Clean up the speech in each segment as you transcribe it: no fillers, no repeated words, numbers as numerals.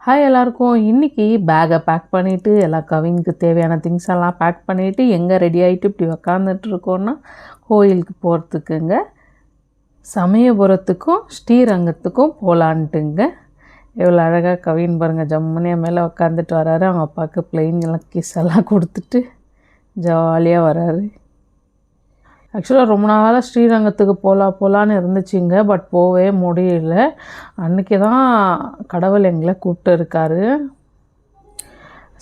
Hi எல்லாருக்கும். இன்றைக்கி பேக்கை பேக் பண்ணிவிட்டு எல்லா கவினுக்கு தேவையான திங்ஸ் எல்லாம் பேக் பண்ணிவிட்டு எங்கே ரெடி ஆகிட்டு இப்படி உக்காந்துட்ருக்கோன்னா கோயிலுக்கு போகிறதுக்குங்க. சமயபுரத்துக்கும் ஸ்ரீரங்கத்துக்கும் போகலான்ட்டுங்க. எவ்வளோ அழகாக கவின் பாருங்கள், ஜம்முனியா மேலே உட்காந்துட்டு வராரு. அவங்க அப்பாவுக்கு பிளெயின்லாம் கிஸ் எல்லாம் கொடுத்துட்டு ஜாலியாக வராரு. ஆக்சுவலாக ரொம்ப நாளாக ஸ்ரீரங்கத்துக்கு போகலான்னு இருந்துச்சுங்க. பட் போகவே முடியல. அன்றைக்கி தான் கடவுள் எங்களை கூப்பிட்டு இருக்காரு.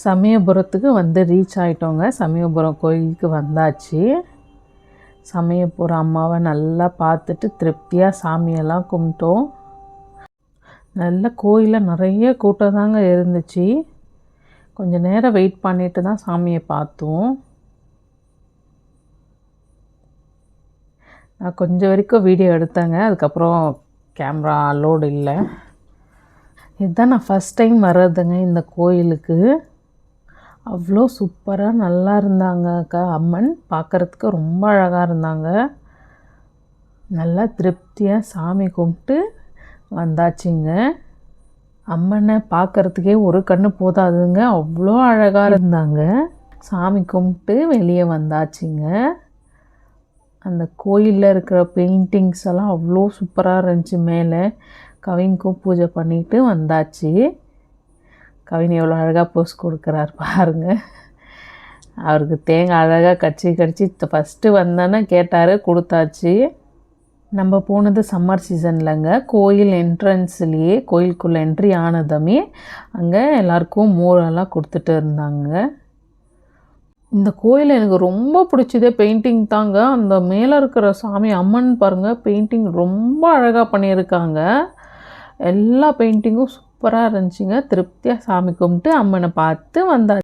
சமயபுரத்துக்கு ரீச் ஆகிட்டோங்க. சமயபுரம் கோயிலுக்கு வந்தாச்சு. சமயபுரம் அம்மாவை நல்லா பார்த்துட்டு திருப்தியாக சாமியெல்லாம் கும்பிட்டோம். நல்ல கோயிலில் நிறைய கூட்டம் தாங்க இருந்துச்சு. கொஞ்சம் நேரம் வெயிட் பண்ணிட்டு தான் சாமியை பார்த்தோம். நான் கொஞ்சம் வரைக்கும் வீடியோ எடுத்தேங்க. அதுக்கப்புறம் கேமரா அலோடு இல்லை. இதுதான் நான் ஃபஸ்ட் டைம் வர்றதுங்க இந்த கோயிலுக்கு. அவ்வளோ சூப்பராக நல்லா இருந்தாங்க அக்கா. அம்மன் பார்க்குறதுக்கு ரொம்ப அழகாக இருந்தாங்க. நல்லா திருப்தியாக சாமி கும்பிட்டு வந்தாச்சுங்க. அம்மனை பார்க்குறதுக்கே ஒரு கண்ணு போதாதுங்க, அவ்வளோ அழகாக இருந்தாங்க. சாமி கும்பிட்டு வெளியே வந்தாச்சுங்க. அந்த கோயிலில் இருக்கிற பெயிண்டிங்ஸ் எல்லாம் அவ்வளோ சூப்பராக இருந்துச்சு. மேலே கவினுக்கும் பூஜை பண்ணிவிட்டு வந்தாச்சு. கவின் எவ்வளோ அழகாக போஸ் கொடுக்குறாரு பாருங்கள். அவருக்கு தேங்காய் அழகாக கடிச்சு ஃபஸ்ட்டு வந்தோன்னே கேட்டார், கொடுத்தாச்சு. நம்ம போனது சம்மர் சீசன்லங்க. கோயில் என்ட்ரன்ஸ்லேயே, கோயிலுக்குள்ளே என்ட்ரி ஆனதுமே அங்கே எல்லாருக்கும் மோரெல்லாம் கொடுத்துட்டு இருந்தாங்க. இந்த கோயில் எனக்கு ரொம்ப பிடிச்சதே பெயிண்டிங் தாங்க. அந்த மேலே இருக்கிற சாமி அம்மன் பாருங்கள், பெயிண்டிங் ரொம்ப அழகாக பண்ணியிருக்காங்க. எல்லா பெயிண்டிங்கும் சூப்பராக இருந்துச்சுங்க. திருப்தியாக சாமி கும்பிட்டு அம்மனை பார்த்து வந்தாச்சு.